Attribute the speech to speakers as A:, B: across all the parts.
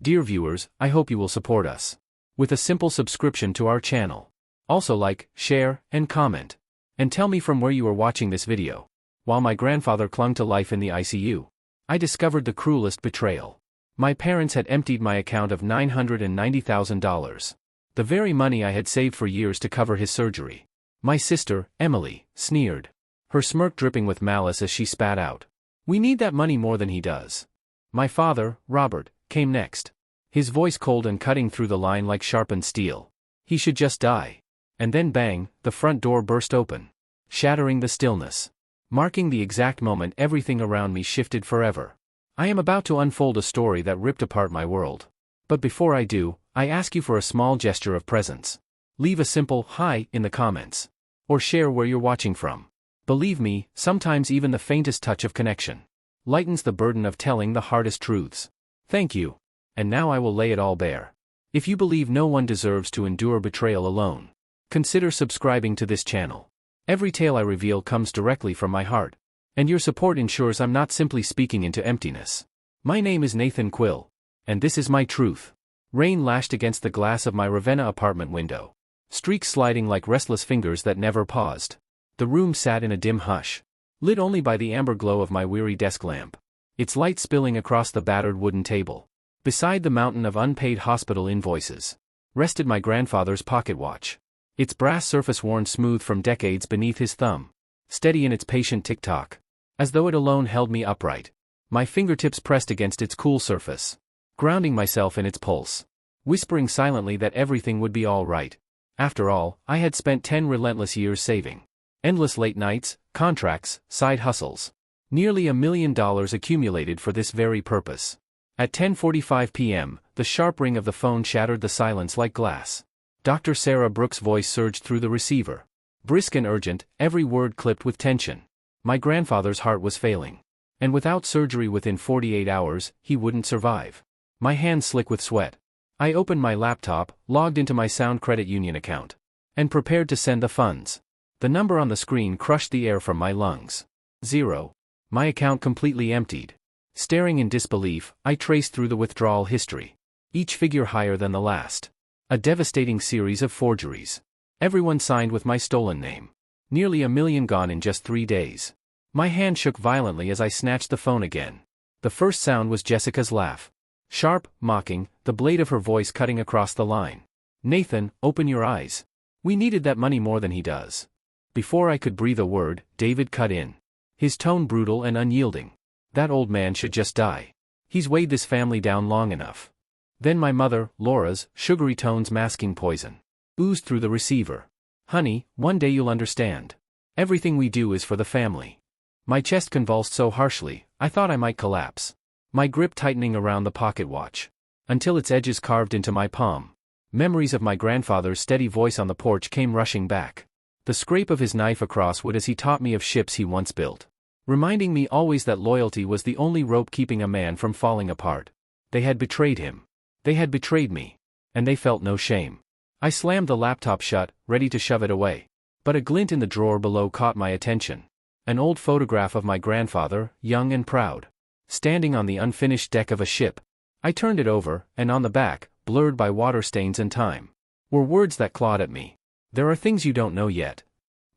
A: Dear viewers, I hope you will support us with a simple subscription to our channel. Also like, share, and comment. And tell me from where you are watching this video. While my grandfather clung to life in the ICU, I discovered the cruelest betrayal. My parents had emptied my account of $990,000. The very money I had saved for years to cover his surgery. My sister, Emily, sneered, her smirk dripping with malice as she spat out, "We need that money more than he does." My father, Robert, came next. His voice cold and cutting through the line like sharpened steel. He should just die. And then bang, the front door burst open, shattering the stillness. Marking the exact moment everything around me shifted forever. I am about to unfold a story that ripped apart my world. But before I do, I ask you for a small gesture of presence. Leave a simple "hi" in the comments. Or share where you're watching from. Believe me, sometimes even the faintest touch of connection lightens the burden of telling the hardest truths. Thank you. And now I will lay it all bare. If you believe no one deserves to endure betrayal alone, consider subscribing to this channel. Every tale I reveal comes directly from my heart, and your support ensures I'm not simply speaking into emptiness. My name is Nathan Quill, and this is my truth. Rain lashed against the glass of my Ravenna apartment window, streaks sliding like restless fingers that never paused. The room sat in a dim hush, lit only by the amber glow of my weary desk lamp, its light spilling across the battered wooden table. Beside the mountain of unpaid hospital invoices, rested my grandfather's pocket watch, its brass surface worn smooth from decades beneath his thumb, steady in its patient tick-tock, as though it alone held me upright. My fingertips pressed against its cool surface, grounding myself in its pulse, whispering silently that everything would be all right. After all, I had spent 10 relentless years saving. Endless late nights, contracts, side hustles. Nearly $1 million accumulated for this very purpose. At 10:45 p.m., the sharp ring of the phone shattered the silence like glass. Dr. Sarah Brooks' voice surged through the receiver. Brisk and urgent, every word clipped with tension. My grandfather's heart was failing. And without surgery within 48 hours, he wouldn't survive. My hands slick with sweat. I opened my laptop, logged into my Sound Credit Union account, and prepared to send the funds. The number on the screen crushed the air from my lungs. 0. My account completely emptied. Staring in disbelief, I traced through the withdrawal history. Each figure higher than the last. A devastating series of forgeries. Everyone signed with my stolen name. Nearly $1 million gone in just 3 days. My hand shook violently as I snatched the phone again. The first sound was Jessica's laugh. Sharp, mocking, the blade of her voice cutting across the line. "Nathan, open your eyes. We needed that money more than he does." Before I could breathe a word, David cut in. His tone brutal and unyielding. "That old man should just die. He's weighed this family down long enough." Then my mother, Laura's, sugary tones masking poison, oozed through the receiver. "Honey, one day you'll understand. Everything we do is for the family." My chest convulsed so harshly, I thought I might collapse. My grip tightening around the pocket watch, until its edges carved into my palm. Memories of my grandfather's steady voice on the porch came rushing back. The scrape of his knife across wood as he taught me of ships he once built, reminding me always that loyalty was the only rope keeping a man from falling apart. They had betrayed him. They had betrayed me. And they felt no shame. I slammed the laptop shut, ready to shove it away. But a glint in the drawer below caught my attention. An old photograph of my grandfather, young and proud, standing on the unfinished deck of a ship. I turned it over, and on the back, blurred by water stains and time, were words that clawed at me. "There are things you don't know yet."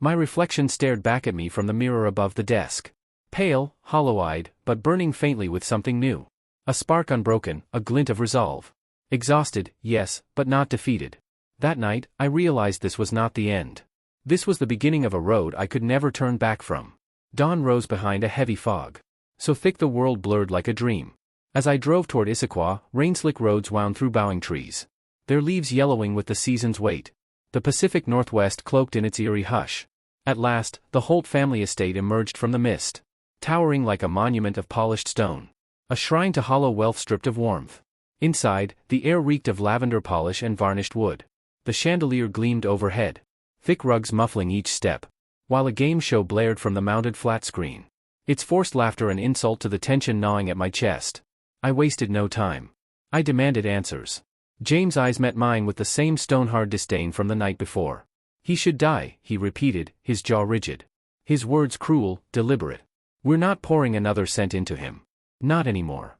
A: My reflection stared back at me from the mirror above the desk. Pale, hollow-eyed, but burning faintly with something new. A spark unbroken, a glint of resolve. Exhausted, yes, but not defeated. That night, I realized this was not the end. This was the beginning of a road I could never turn back from. Dawn rose behind a heavy fog, so thick the world blurred like a dream. As I drove toward Issaquah, rain-slick roads wound through bowing trees, their leaves yellowing with the season's weight. The Pacific Northwest cloaked in its eerie hush. At last, the Holt family estate emerged from the mist, towering like a monument of polished stone. A shrine to hollow wealth stripped of warmth. Inside, the air reeked of lavender polish and varnished wood. The chandelier gleamed overhead, thick rugs muffling each step, while a game show blared from the mounted flat screen, its forced laughter an insult to the tension gnawing at my chest. I wasted no time. I demanded answers. James' eyes met mine with the same stone-hard disdain from the night before. "He should die," he repeated, his jaw rigid. His words cruel, deliberate. "We're not pouring another cent into him. Not anymore."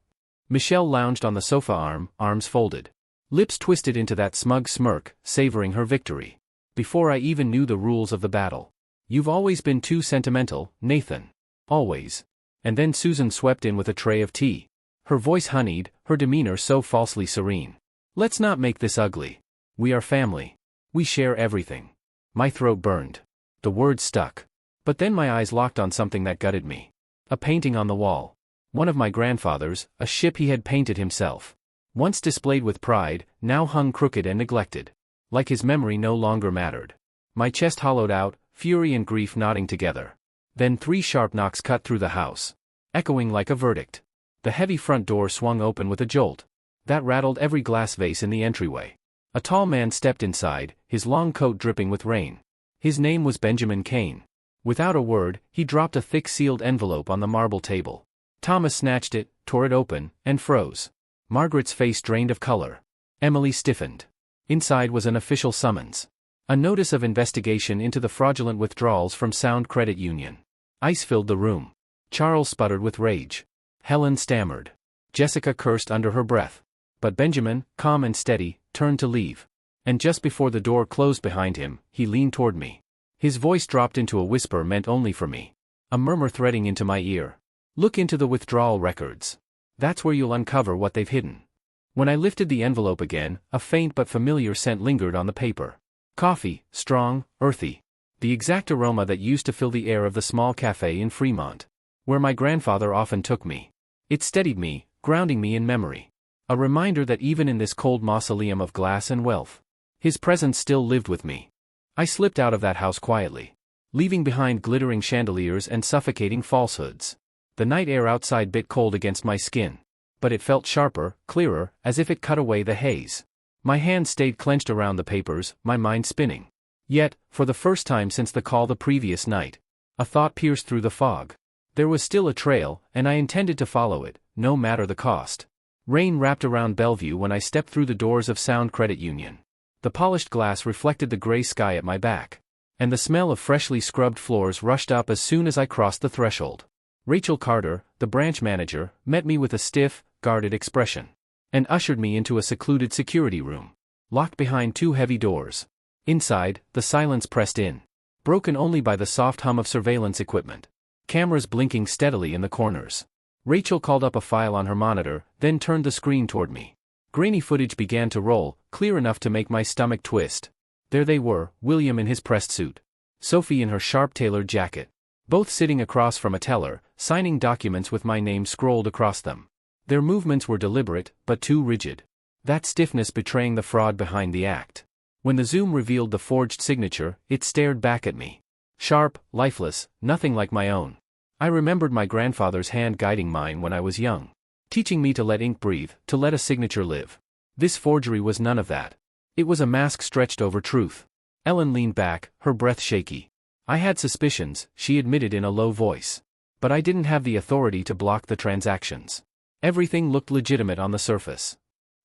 A: Michelle lounged on the sofa arms folded. Lips twisted into that smug smirk, savoring her victory. Before I even knew the rules of the battle. "You've always been too sentimental, Nathan. Always." And then Susan swept in with a tray of tea. Her voice honeyed, her demeanor so falsely serene. "Let's not make this ugly. We are family. We share everything." My throat burned. The words stuck. But then my eyes locked on something that gutted me. A painting on the wall. One of my grandfather's, a ship he had painted himself. Once displayed with pride, now hung crooked and neglected. Like his memory no longer mattered. My chest hollowed out, fury and grief knotting together. Then 3 sharp knocks cut through the house. Echoing like a verdict. The heavy front door swung open with a jolt. That rattled every glass vase in the entryway. A tall man stepped inside, his long coat dripping with rain. His name was Benjamin Kane. Without a word, he dropped a thick sealed envelope on the marble table. Thomas snatched it, tore it open, and froze. Margaret's face drained of color. Emily stiffened. Inside was an official summons. A notice of investigation into the fraudulent withdrawals from Sound Credit Union. Ice filled the room. Charles sputtered with rage. Helen stammered. Jessica cursed under her breath. But Benjamin, calm and steady, turned to leave. And just before the door closed behind him, he leaned toward me. His voice dropped into a whisper meant only for me. A murmur threading into my ear. "Look into the withdrawal records. That's where you'll uncover what they've hidden." When I lifted the envelope again, a faint but familiar scent lingered on the paper. Coffee, strong, earthy. The exact aroma that used to fill the air of the small cafe in Fremont, where my grandfather often took me. It steadied me, grounding me in memory. A reminder that even in this cold mausoleum of glass and wealth, his presence still lived with me. I slipped out of that house quietly, leaving behind glittering chandeliers and suffocating falsehoods. The night air outside bit cold against my skin, but it felt sharper, clearer, as if it cut away the haze. My hands stayed clenched around the papers, my mind spinning. Yet, for the first time since the call the previous night, a thought pierced through the fog. There was still a trail, and I intended to follow it, no matter the cost. Rain wrapped around Bellevue when I stepped through the doors of Sound Credit Union. The polished glass reflected the gray sky at my back, and the smell of freshly scrubbed floors rushed up as soon as I crossed the threshold. Rachel Carter, the branch manager, met me with a stiff, guarded expression, and ushered me into a secluded security room, locked behind 2 heavy doors. Inside, the silence pressed in, broken only by the soft hum of surveillance equipment. Cameras blinking steadily in the corners. Rachel called up a file on her monitor, then turned the screen toward me. Grainy footage began to roll, clear enough to make my stomach twist. There they were, William in his pressed suit, Sophie in her sharp tailored jacket, both sitting across from a teller, signing documents with my name scrolled across them. Their movements were deliberate, but too rigid. That stiffness betraying the fraud behind the act. When the zoom revealed the forged signature, it stared back at me. Sharp, lifeless, nothing like my own. I remembered my grandfather's hand guiding mine when I was young, teaching me to let ink breathe, to let a signature live. This forgery was none of that. It was a mask stretched over truth. Ellen leaned back, her breath shaky. "I had suspicions," she admitted in a low voice. "But I didn't have the authority to block the transactions." Everything looked legitimate on the surface.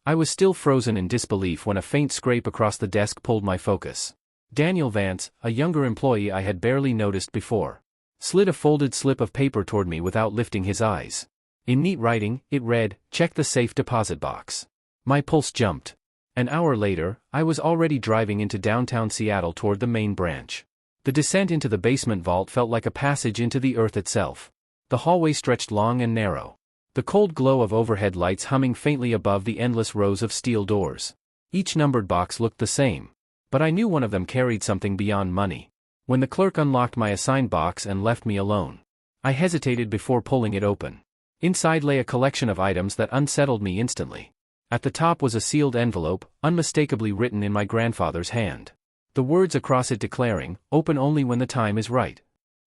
A: I was still frozen in disbelief when a faint scrape across the desk pulled my focus. Daniel Vance, a younger employee I had barely noticed before, slid a folded slip of paper toward me without lifting his eyes. In neat writing, it read, "Check the safe deposit box." My pulse jumped. An hour later, I was already driving into downtown Seattle toward the main branch. The descent into the basement vault felt like a passage into the earth itself. The hallway stretched long and narrow, the cold glow of overhead lights humming faintly above the endless rows of steel doors. Each numbered box looked the same, but I knew one of them carried something beyond money. When the clerk unlocked my assigned box and left me alone, I hesitated before pulling it open. Inside lay a collection of items that unsettled me instantly. At the top was a sealed envelope, unmistakably written in my grandfather's hand. The words across it declaring, "Open only when the time is right."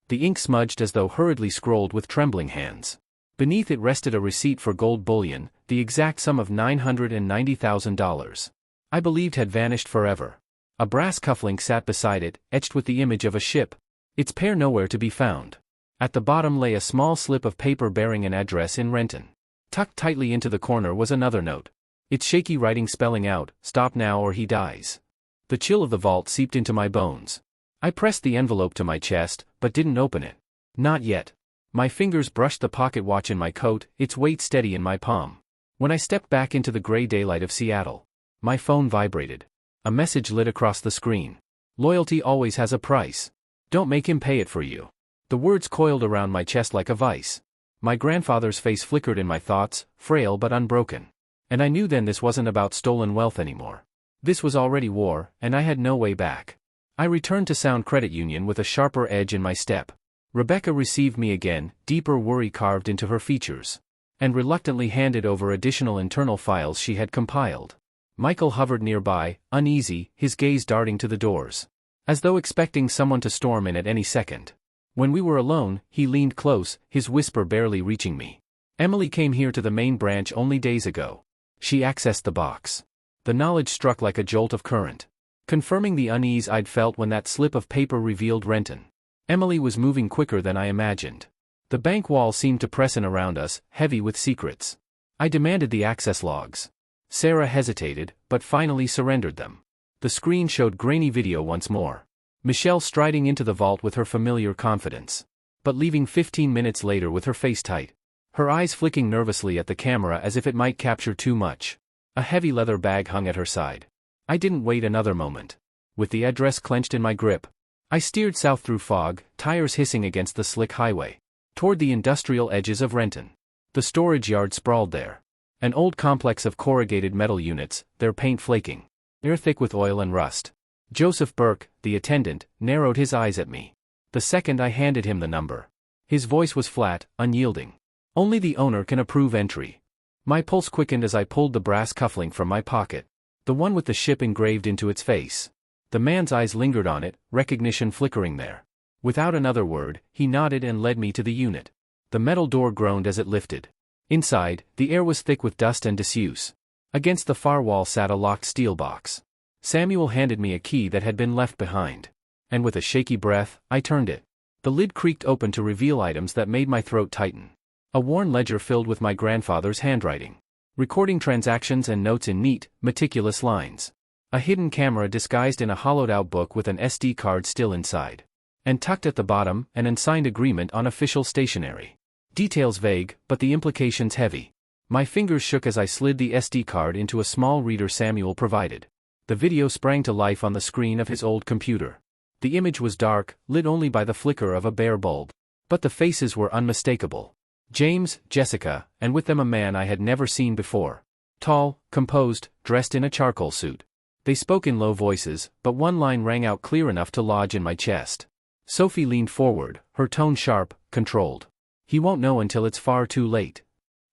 A: The ink smudged as though hurriedly scrolled with trembling hands. Beneath it rested a receipt for gold bullion, the exact sum of $990,000. I believed had vanished forever. A brass cufflink sat beside it, etched with the image of a ship, its pair nowhere to be found. At the bottom lay a small slip of paper bearing an address in Renton. Tucked tightly into the corner was another note, its shaky writing spelling out, "Stop now or he dies." The chill of the vault seeped into my bones. I pressed the envelope to my chest, but didn't open it. Not yet. My fingers brushed the pocket watch in my coat, its weight steady in my palm. When I stepped back into the gray daylight of Seattle, my phone vibrated. A message lit across the screen. Loyalty always has a price. Don't make him pay it for you. The words coiled around my chest like a vice. My grandfather's face flickered in my thoughts, frail but unbroken. And I knew then this wasn't about stolen wealth anymore. This was already war, and I had no way back. I returned to Sound Credit Union with a sharper edge in my step. Rebecca received me again, deeper worry carved into her features, and reluctantly handed over additional internal files she had compiled. Michael hovered nearby, uneasy, his gaze darting to the doors, as though expecting someone to storm in at any second. When we were alone, he leaned close, his whisper barely reaching me. Emily came here to the main branch only days ago. She accessed the box. The knowledge struck like a jolt of current, confirming the unease I'd felt when that slip of paper revealed Renton. Emily was moving quicker than I imagined. The bank wall seemed to press in around us, heavy with secrets. I demanded the access logs. Sarah hesitated, but finally surrendered them. The screen showed grainy video once more. Michelle striding into the vault with her familiar confidence, but leaving 15 minutes later with her face tight. Her eyes flicking nervously at the camera as if it might capture too much. A heavy leather bag hung at her side. I didn't wait another moment. With the address clenched in my grip, I steered south through fog, tires hissing against the slick highway, toward the industrial edges of Renton. The storage yard sprawled there. An old complex of corrugated metal units, their paint flaking, air thick with oil and rust. Joseph Burke, the attendant, narrowed his eyes at me. The second I handed him the number, his voice was flat, unyielding. Only the owner can approve entry. My pulse quickened as I pulled the brass cufflink from my pocket, the one with the ship engraved into its face. The man's eyes lingered on it, recognition flickering there. Without another word, he nodded and led me to the unit. The metal door groaned as it lifted. Inside, the air was thick with dust and disuse. Against the far wall sat a locked steel box. Samuel handed me a key that had been left behind. And with a shaky breath, I turned it. The lid creaked open to reveal items that made my throat tighten. A worn ledger filled with my grandfather's handwriting, recording transactions and notes in neat, meticulous lines. A hidden camera disguised in a hollowed-out book with an SD card still inside. And tucked at the bottom, an unsigned agreement on official stationery. Details vague, but the implications heavy. My fingers shook as I slid the SD card into a small reader Samuel provided. The video sprang to life on the screen of his old computer. The image was dark, lit only by the flicker of a bare bulb. But the faces were unmistakable. James, Jessica, and with them a man I had never seen before. Tall, composed, dressed in a charcoal suit. They spoke in low voices, but one line rang out clear enough to lodge in my chest. Sophie leaned forward, her tone sharp, controlled. He won't know until it's far too late.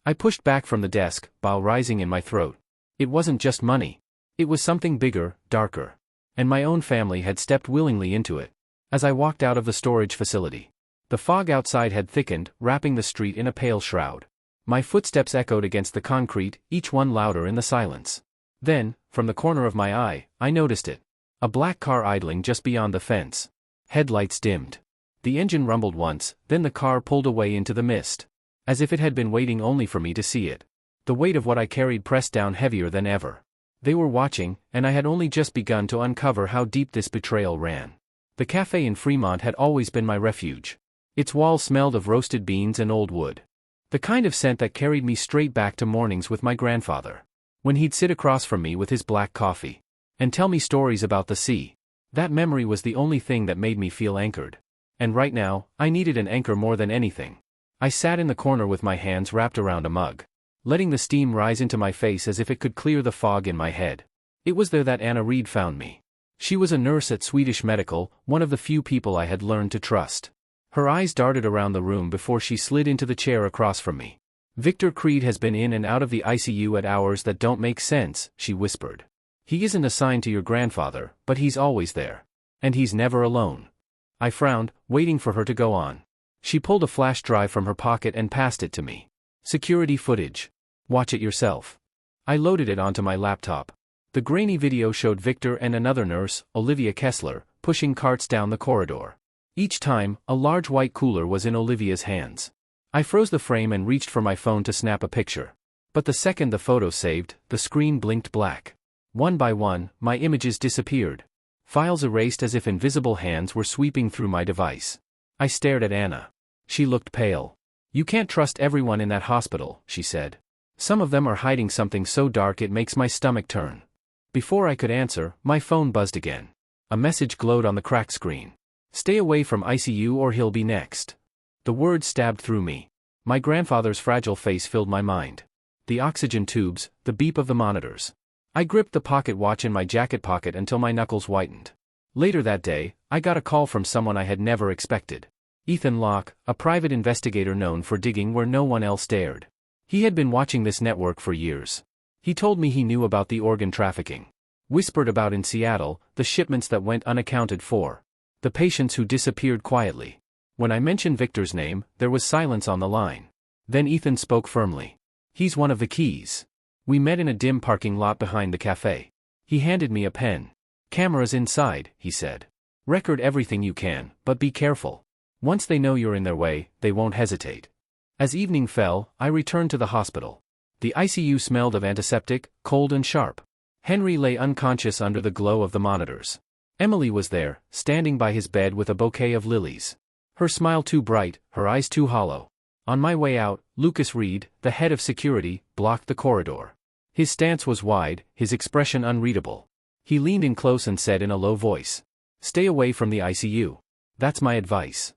A: I pushed back from the desk, bile rising in my throat. It wasn't just money. It was something bigger, darker. And my own family had stepped willingly into it. As I walked out of the storage facility, the fog outside had thickened, wrapping the street in a pale shroud. My footsteps echoed against the concrete, each one louder in the silence. Then, from the corner of my eye, I noticed it. A black car idling just beyond the fence. Headlights dimmed. The engine rumbled once, then the car pulled away into the mist. As if it had been waiting only for me to see it. The weight of what I carried pressed down heavier than ever. They were watching, and I had only just begun to uncover how deep this betrayal ran. The cafe in Fremont had always been my refuge. Its walls smelled of roasted beans and old wood. The kind of scent that carried me straight back to mornings with my grandfather. When he'd sit across from me with his black coffee and tell me stories about the sea. That memory was the only thing that made me feel anchored. And right now, I needed an anchor more than anything. I sat in the corner with my hands wrapped around a mug, letting the steam rise into my face as if it could clear the fog in my head. It was there that Anna Reed found me. She was a nurse at Swedish Medical, one of the few people I had learned to trust. Her eyes darted around the room before she slid into the chair across from me. Victor Creed has been in and out of the ICU at hours that don't make sense, she whispered. He isn't assigned to your grandfather, but he's always there. And he's never alone. I frowned, waiting for her to go on. She pulled a flash drive from her pocket and passed it to me. Security footage. Watch it yourself. I loaded it onto my laptop. The grainy video showed Victor and another nurse, Olivia Kessler, pushing carts down the corridor. Each time, a large white cooler was in Olivia's hands. I froze the frame and reached for my phone to snap a picture. But the second the photo saved, the screen blinked black. One by one, my images disappeared. Files erased as if invisible hands were sweeping through my device. I stared at Anna. She looked pale. You can't trust everyone in that hospital, she said. Some of them are hiding something so dark it makes my stomach turn. Before I could answer, my phone buzzed again. A message glowed on the cracked screen. Stay away from ICU or he'll be next. The words stabbed through me. My grandfather's fragile face filled my mind. The oxygen tubes, the beep of the monitors. I gripped the pocket watch in my jacket pocket until my knuckles whitened. Later that day, I got a call from someone I had never expected. Ethan Locke, a private investigator known for digging where no one else dared. He had been watching this network for years. He told me he knew about the organ trafficking. Whispered about in Seattle, the shipments that went unaccounted for. The patients who disappeared quietly. When I mentioned Victor's name, there was silence on the line. Then Ethan spoke firmly. He's one of the keys. We met in a dim parking lot behind the cafe. He handed me a pen. Cameras inside, he said. Record everything you can, but be careful. Once they know you're in their way, they won't hesitate. As evening fell, I returned to the hospital. The ICU smelled of antiseptic, cold and sharp. Henry lay unconscious under the glow of the monitors. Emily was there, standing by his bed with a bouquet of lilies. Her smile too bright, her eyes too hollow. On my way out, Lucas Reed, the head of security, blocked the corridor. His stance was wide, his expression unreadable. He leaned in close and said in a low voice, "Stay away from the ICU. That's my advice."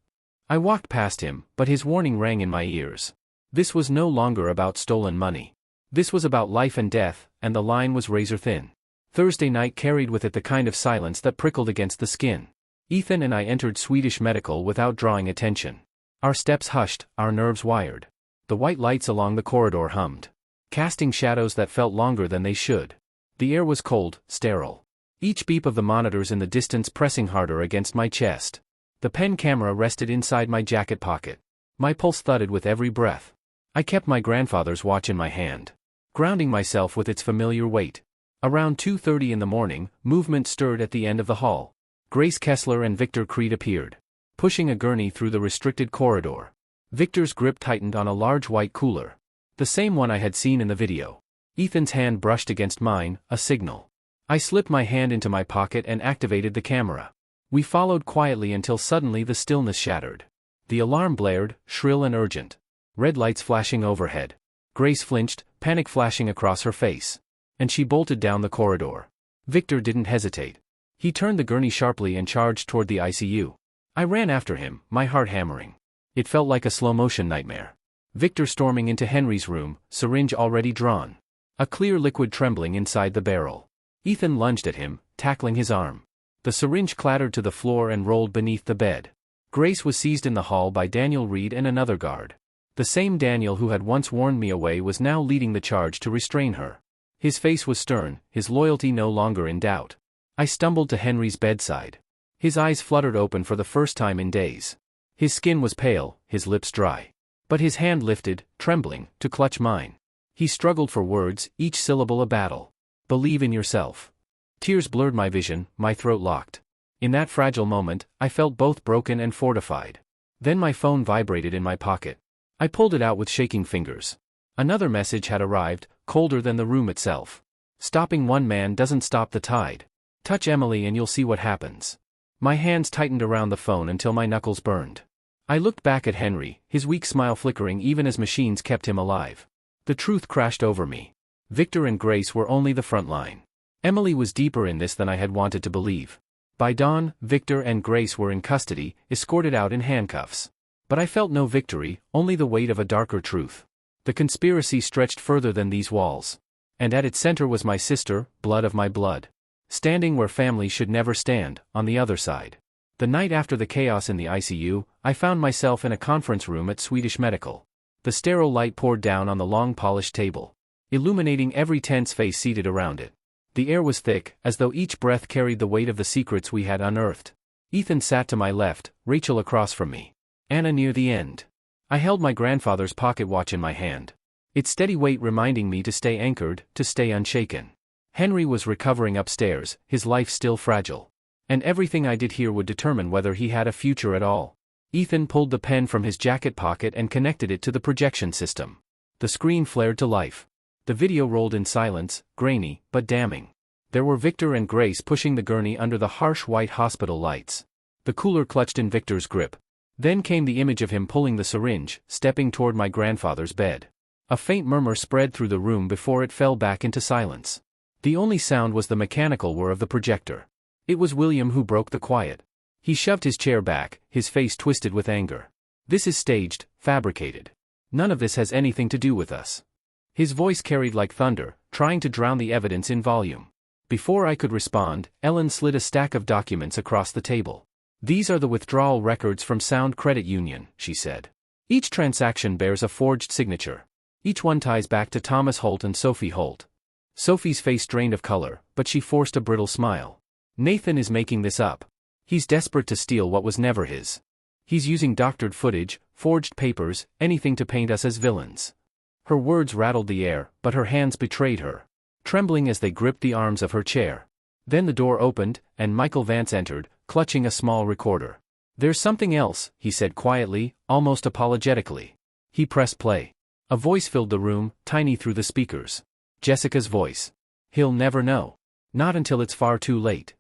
A: I walked past him, but his warning rang in my ears. This was no longer about stolen money. This was about life and death, and the line was razor thin. Thursday night carried with it the kind of silence that prickled against the skin. Ethan and I entered Swedish Medical without drawing attention. Our steps hushed, our nerves wired. The white lights along the corridor hummed, casting shadows that felt longer than they should. The air was cold, sterile. Each beep of the monitors in the distance pressing harder against my chest. The pen camera rested inside my jacket pocket. My pulse thudded with every breath. I kept my grandfather's watch in my hand, grounding myself with its familiar weight. Around 2:30 in the morning, movement stirred at the end of the hall. Grace Kessler and Victor Creed appeared, pushing a gurney through the restricted corridor. Victor's grip tightened on a large white cooler. The same one I had seen in the video. Ethan's hand brushed against mine, a signal. I slipped my hand into my pocket and activated the camera. We followed quietly until suddenly the stillness shattered. The alarm blared, shrill and urgent. Red lights flashing overhead. Grace flinched, panic flashing across her face. And she bolted down the corridor. Victor didn't hesitate. He turned the gurney sharply and charged toward the ICU. I ran after him, my heart hammering. It felt like a slow-motion nightmare. Victor storming into Henry's room, syringe already drawn. A clear liquid trembling inside the barrel. Ethan lunged at him, tackling his arm. The syringe clattered to the floor and rolled beneath the bed. Grace was seized in the hall by Daniel Reed and another guard. The same Daniel who had once warned me away was now leading the charge to restrain her. His face was stern, his loyalty no longer in doubt. I stumbled to Henry's bedside. His eyes fluttered open for the first time in days. His skin was pale, his lips dry. But his hand lifted, trembling, to clutch mine. He struggled for words, each syllable a battle. Believe in yourself. Tears blurred my vision, my throat locked. In that fragile moment, I felt both broken and fortified. Then my phone vibrated in my pocket. I pulled it out with shaking fingers. Another message had arrived, colder than the room itself. Stopping one man doesn't stop the tide. Touch Emily and you'll see what happens. My hands tightened around the phone until my knuckles burned. I looked back at Henry, his weak smile flickering even as machines kept him alive. The truth crashed over me. Victor and Grace were only the front line. Emily was deeper in this than I had wanted to believe. By dawn, Victor and Grace were in custody, escorted out in handcuffs. But I felt no victory, only the weight of a darker truth. The conspiracy stretched further than these walls. And at its center was my sister, blood of my blood. Standing where family should never stand, on the other side. The night after the chaos in the ICU, I found myself in a conference room at Swedish Medical. The sterile light poured down on the long polished table, illuminating every tense face seated around it. The air was thick, as though each breath carried the weight of the secrets we had unearthed. Ethan sat to my left, Rachel across from me. Anna near the end. I held my grandfather's pocket watch in my hand. Its steady weight reminding me to stay anchored, to stay unshaken. Henry was recovering upstairs, his life still fragile. And everything I did here would determine whether he had a future at all. Ethan pulled the pen from his jacket pocket and connected it to the projection system. The screen flared to life. The video rolled in silence, grainy, but damning. There were Victor and Grace pushing the gurney under the harsh white hospital lights. The cooler clutched in Victor's grip. Then came the image of him pulling the syringe, stepping toward my grandfather's bed. A faint murmur spread through the room before it fell back into silence. The only sound was the mechanical whir of the projector. It was William who broke the quiet. He shoved his chair back, his face twisted with anger. "This is staged, fabricated. None of this has anything to do with us." His voice carried like thunder, trying to drown the evidence in volume. Before I could respond, Ellen slid a stack of documents across the table. "These are the withdrawal records from Sound Credit Union," she said. "Each transaction bears a forged signature. Each one ties back to Thomas Holt and Sophie Holt." Sophie's face drained of color, but she forced a brittle smile. "Nathan is making this up. He's desperate to steal what was never his. He's using doctored footage, forged papers, anything to paint us as villains." Her words rattled the air, but her hands betrayed her, trembling as they gripped the arms of her chair. Then the door opened, and Michael Vance entered, clutching a small recorder. "There's something else," he said quietly, almost apologetically. He pressed play. A voice filled the room, tiny through the speakers. Jessica's voice. "He'll never know. Not until it's far too late."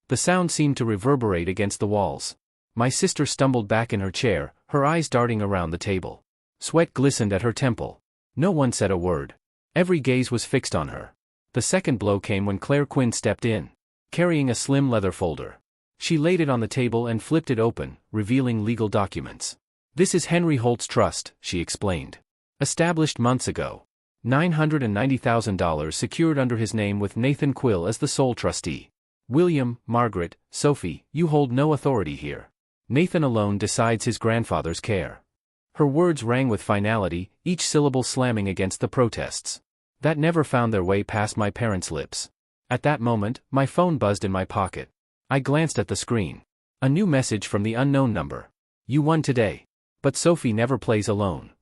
A: The sound seemed to reverberate against the walls. My sister stumbled back in her chair, her eyes darting around the table. Sweat glistened at her temple. No one said a word. Every gaze was fixed on her. The second blow came when Claire Quinn stepped in, carrying a slim leather folder. She laid it on the table and flipped it open, revealing legal documents. "This is Henry Holt's trust," she explained. "Established months ago. $990,000 secured under his name with Nathan Quill as the sole trustee. William, Margaret, Sophie, you hold no authority here. Nathan alone decides his grandfather's care." Her words rang with finality, each syllable slamming against the protests that never found their way past my parents' lips. At that moment, my phone buzzed in my pocket. I glanced at the screen. A new message from the unknown number. "You won today. But Sophie never plays alone."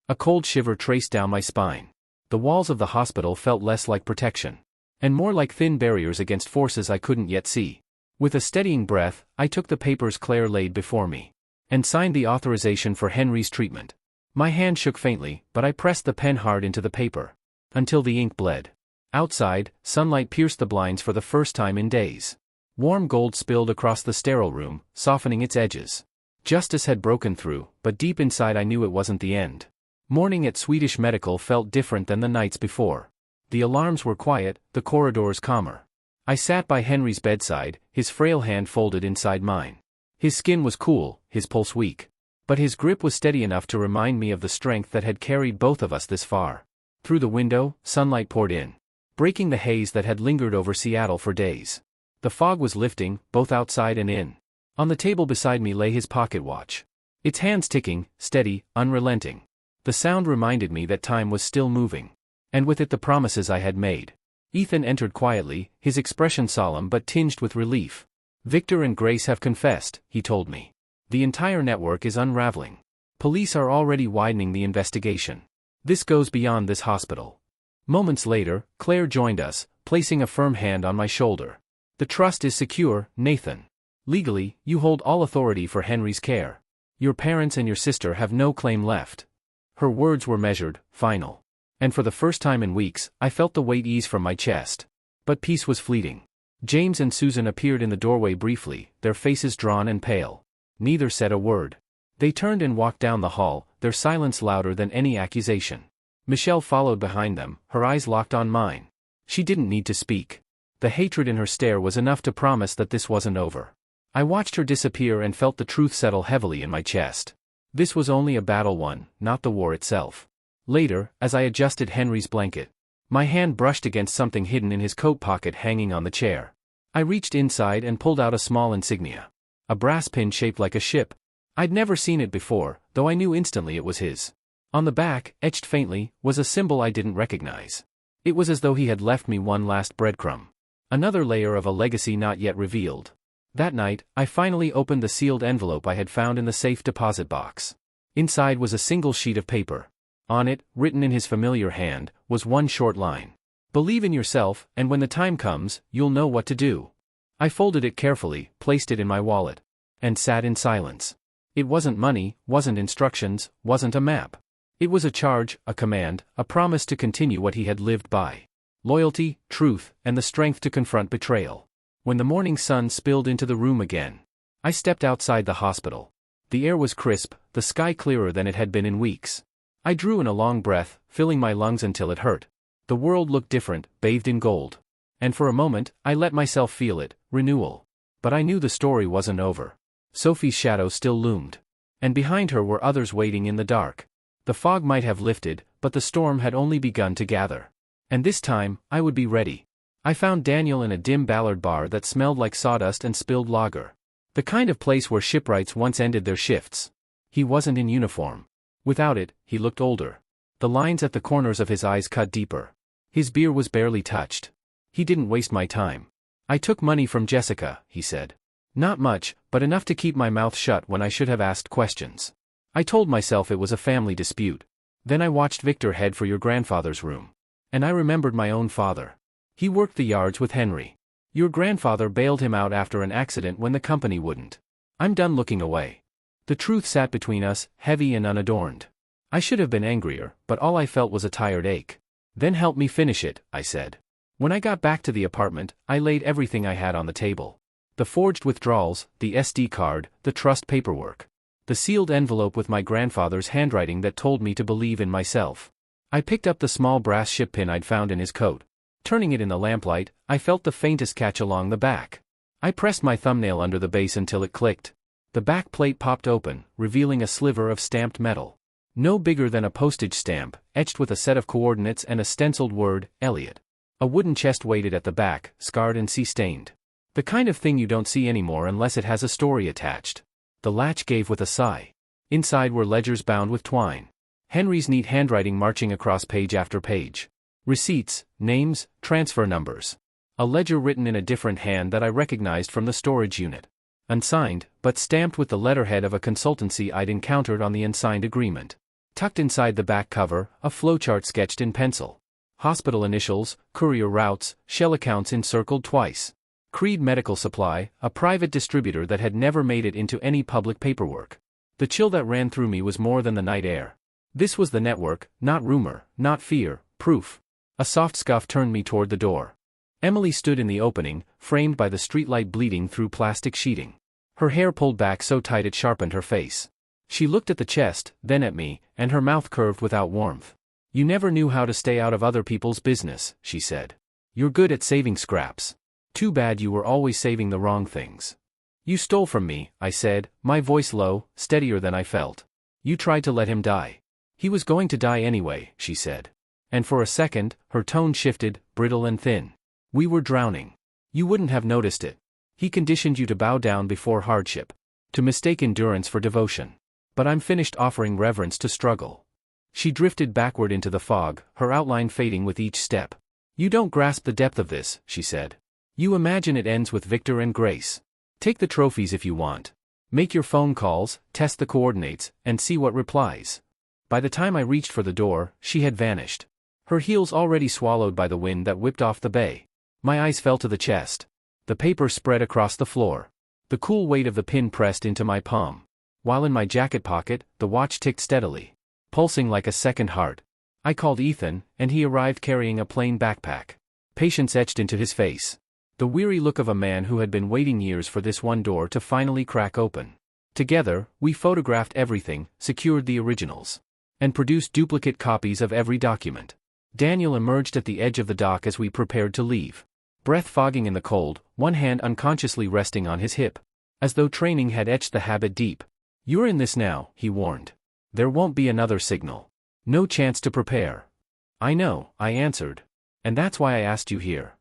A: A cold shiver traced down my spine. The walls of the hospital felt less like protection, and more like thin barriers against forces I couldn't yet see. With a steadying breath, I took the papers Claire laid before me, and signed the authorization for Henry's treatment. My hand shook faintly, but I pressed the pen hard into the paper, until the ink bled. Outside, sunlight pierced the blinds for the first time in days. Warm gold spilled across the sterile room, softening its edges. Justice had broken through, but deep inside I knew it wasn't the end. Morning at Swedish Medical felt different than the nights before. The alarms were quiet, the corridors calmer. I sat by Henry's bedside, his frail hand folded inside mine. His skin was cool, his pulse weak. But his grip was steady enough to remind me of the strength that had carried both of us this far. Through the window, sunlight poured in, breaking the haze that had lingered over Seattle for days. The fog was lifting, both outside and in. On the table beside me lay his pocket watch. Its hands ticking, steady, unrelenting. The sound reminded me that time was still moving. And with it the promises I had made. Ethan entered quietly, his expression solemn but tinged with relief. "Victor and Grace have confessed," he told me. "The entire network is unraveling. Police are already widening the investigation. This goes beyond this hospital." Moments later, Claire joined us, placing a firm hand on my shoulder. "The trust is secure, Nathan. Legally, you hold all authority for Henry's care. Your parents and your sister have no claim left." Her words were measured, final. And for the first time in weeks, I felt the weight ease from my chest. But peace was fleeting. James and Susan appeared in the doorway briefly, their faces drawn and pale. Neither said a word. They turned and walked down the hall, their silence louder than any accusation. Michelle followed behind them, her eyes locked on mine. She didn't need to speak. The hatred in her stare was enough to promise that this wasn't over. I watched her disappear and felt the truth settle heavily in my chest. This was only a battle won, not the war itself. Later, as I adjusted Henry's blanket, my hand brushed against something hidden in his coat pocket hanging on the chair. I reached inside and pulled out a small insignia. A brass pin shaped like a ship. I'd never seen it before, though I knew instantly it was his. On the back, etched faintly, was a symbol I didn't recognize. It was as though he had left me one last breadcrumb. Another layer of a legacy not yet revealed. That night, I finally opened the sealed envelope I had found in the safe deposit box. Inside was a single sheet of paper. On it, written in his familiar hand, was one short line. "Believe in yourself, and when the time comes, you'll know what to do." I folded it carefully, placed it in my wallet, and sat in silence. It wasn't money, wasn't instructions, wasn't a map. It was a charge, a command, a promise to continue what he had lived by. Loyalty, truth, and the strength to confront betrayal. When the morning sun spilled into the room again, I stepped outside the hospital. The air was crisp, the sky clearer than it had been in weeks. I drew in a long breath, filling my lungs until it hurt. The world looked different, bathed in gold. And for a moment, I let myself feel it, renewal. But I knew the story wasn't over. Sophie's shadow still loomed. And behind her were others waiting in the dark. The fog might have lifted, but the storm had only begun to gather. And this time, I would be ready. I found Daniel in a dim Ballard bar that smelled like sawdust and spilled lager. The kind of place where shipwrights once ended their shifts. He wasn't in uniform. Without it, he looked older. The lines at the corners of his eyes cut deeper. His beer was barely touched. He didn't waste my time. I took money from Jessica, he said. Not much, but enough to keep my mouth shut when I should have asked questions. I told myself it was a family dispute. Then I watched Victor head for your grandfather's room. And I remembered my own father. He worked the yards with Henry. Your grandfather bailed him out after an accident when the company wouldn't. I'm done looking away. The truth sat between us, heavy and unadorned. I should have been angrier, but all I felt was a tired ache. Then help me finish it, I said. When I got back to the apartment, I laid everything I had on the table. The forged withdrawals, the SD card, the trust paperwork. The sealed envelope with my grandfather's handwriting that told me to believe in myself. I picked up the small brass ship pin I'd found in his coat. Turning it in the lamplight, I felt the faintest catch along the back. I pressed my thumbnail under the base until it clicked. The back plate popped open, revealing a sliver of stamped metal. No bigger than a postage stamp, etched with a set of coordinates and a stenciled word, Elliot. A wooden chest waited at the back, scarred and sea-stained. The kind of thing you don't see anymore unless it has a story attached. The latch gave with a sigh. Inside were ledgers bound with twine. Henry's neat handwriting marching across page after page. Receipts, names, transfer numbers. A ledger written in a different hand that I recognized from the storage unit. Unsigned, but stamped with the letterhead of a consultancy I'd encountered on the unsigned agreement. Tucked inside the back cover, a flowchart sketched in pencil. Hospital initials, courier routes, shell accounts encircled twice. Creed Medical Supply, a private distributor that had never made it into any public paperwork. The chill that ran through me was more than the night air. This was the network, not rumor, not fear, proof. A soft scuff turned me toward the door. Emily stood in the opening, framed by the streetlight bleeding through plastic sheeting. Her hair pulled back so tight it sharpened her face. She looked at the chest, then at me, and her mouth curved without warmth. You never knew how to stay out of other people's business, she said. You're good at saving scraps. Too bad you were always saving the wrong things. You stole from me, I said, my voice low, steadier than I felt. You tried to let him die. He was going to die anyway, she said. And for a second, her tone shifted, brittle and thin. We were drowning. You wouldn't have noticed it. He conditioned you to bow down before hardship. To mistake endurance for devotion. But I'm finished offering reverence to struggle. She drifted backward into the fog, her outline fading with each step. You don't grasp the depth of this, she said. You imagine it ends with Victor and Grace. Take the trophies if you want. Make your phone calls, test the coordinates, and see what replies. By the time I reached for the door, she had vanished. Her heels already swallowed by the wind that whipped off the bay. My eyes fell to the chest. The paper spread across the floor. The cool weight of the pin pressed into my palm. While in my jacket pocket, the watch ticked steadily. Pulsing like a second heart. I called Ethan, and he arrived carrying a plain backpack. Patience etched into his face. The weary look of a man who had been waiting years for this one door to finally crack open. Together, we photographed everything, secured the originals, and produced duplicate copies of every document. Daniel emerged at the edge of the dock as we prepared to leave. Breath fogging in the cold, one hand unconsciously resting on his hip. As though training had etched the habit deep. You're in this now, he warned. There won't be another signal. No chance to prepare. I know, I answered. And that's why I asked you here.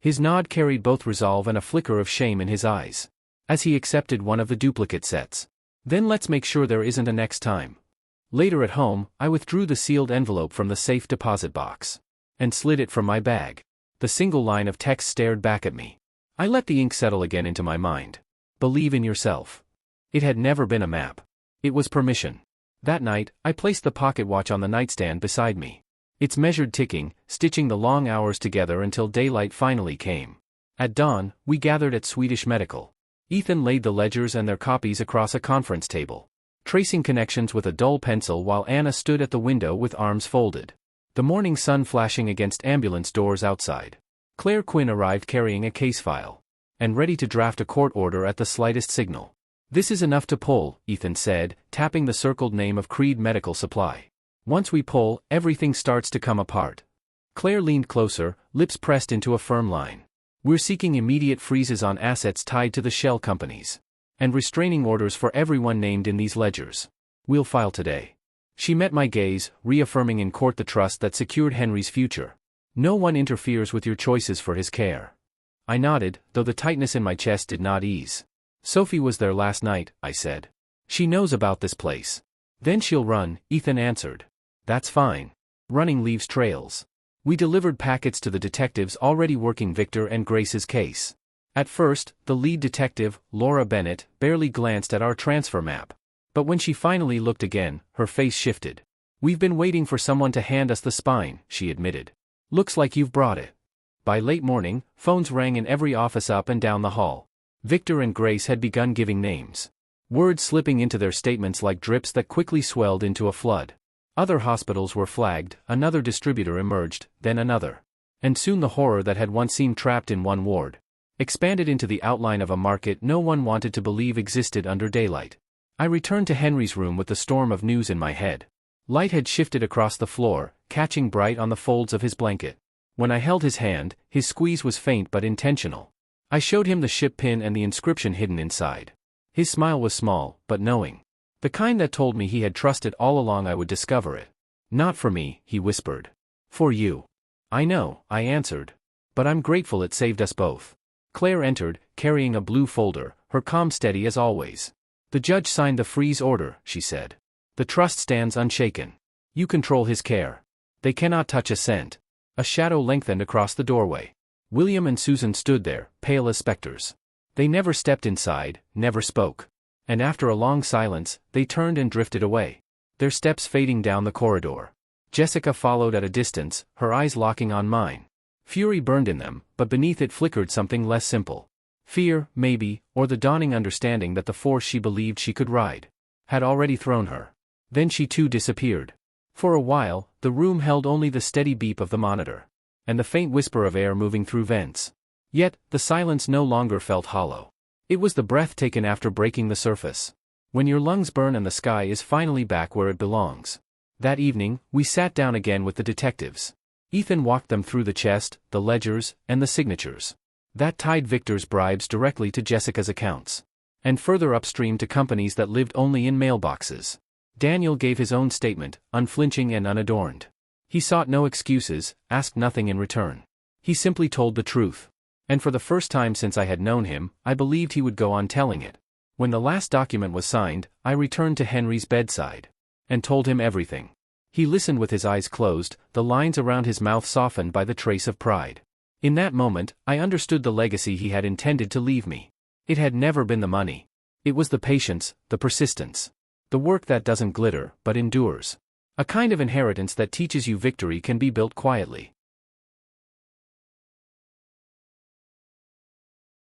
A: His nod carried both resolve and a flicker of shame in his eyes. As he accepted one of the duplicate sets. Then let's make sure there isn't a next time. Later at home, I withdrew the sealed envelope from the safe deposit box. And slid it from my bag. The single line of text stared back at me. I let the ink settle again into my mind. Believe in yourself. It had never been a map. It was permission. That night, I placed the pocket watch on the nightstand beside me. Its measured ticking, stitching the long hours together until daylight finally came. At dawn, we gathered at Swedish Medical. Ethan laid the ledgers and their copies across a conference table, tracing connections with a dull pencil while Anna stood at the window with arms folded. The morning sun flashing against ambulance doors outside. Claire Quinn arrived carrying a case file. And ready to draft a court order at the slightest signal. This is enough to pull, Ethan said, tapping the circled name of Creed Medical Supply. Once we pull, everything starts to come apart. Claire leaned closer, lips pressed into a firm line. We're seeking immediate freezes on assets tied to the shell companies. And restraining orders for everyone named in these ledgers. We'll file today. She met my gaze, reaffirming in court the trust that secured Henry's future. No one interferes with your choices for his care. I nodded, though the tightness in my chest did not ease. Sophie was there last night, I said. She knows about this place. Then she'll run, Ethan answered. That's fine. Running leaves trails. We delivered packets to the detectives already working Victor and Grace's case. At first, the lead detective, Laura Bennett, barely glanced at our transfer map. But when she finally looked again, her face shifted. We've been waiting for someone to hand us the spine, she admitted. Looks like you've brought it. By late morning, phones rang in every office up and down the hall. Victor and Grace had begun giving names. Words slipping into their statements like drips that quickly swelled into a flood. Other hospitals were flagged, another distributor emerged, then another. And soon the horror that had once seemed trapped in one ward expanded into the outline of a market no one wanted to believe existed under daylight. I returned to Henry's room with the storm of news in my head. Light had shifted across the floor, catching bright on the folds of his blanket. When I held his hand, his squeeze was faint but intentional. I showed him the ship pin and the inscription hidden inside. His smile was small, but knowing. The kind that told me he had trusted all along I would discover it. Not for me, he whispered. For you. I know, I answered. But I'm grateful it saved us both. Claire entered, carrying a blue folder, her calm steady as always. The judge signed the freeze order, she said. The trust stands unshaken. You control his care. They cannot touch a cent. A shadow lengthened across the doorway. William and Susan stood there, pale as specters. They never stepped inside, never spoke. And after a long silence, they turned and drifted away. Their steps fading down the corridor. Jessica followed at a distance, her eyes locking on mine. Fury burned in them, but beneath it flickered something less simple. Fear, maybe, or the dawning understanding that the force she believed she could ride had already thrown her. Then she too disappeared. For a while, the room held only the steady beep of the monitor, and the faint whisper of air moving through vents. Yet, the silence no longer felt hollow. It was the breath taken after breaking the surface. When your lungs burn and the sky is finally back where it belongs. That evening, we sat down again with the detectives. Ethan walked them through the chest, the ledgers, and the signatures. That tied Victor's bribes directly to Jessica's accounts. And further upstream to companies that lived only in mailboxes. Daniel gave his own statement, unflinching and unadorned. He sought no excuses, asked nothing in return. He simply told the truth. And for the first time since I had known him, I believed he would go on telling it. When the last document was signed, I returned to Henry's bedside. And told him everything. He listened with his eyes closed, the lines around his mouth softened by the trace of pride. In that moment, I understood the legacy he had intended to leave me. It had never been the money. It was the patience, the persistence. The work that doesn't glitter, but endures. A kind of inheritance that teaches you victory can be built quietly.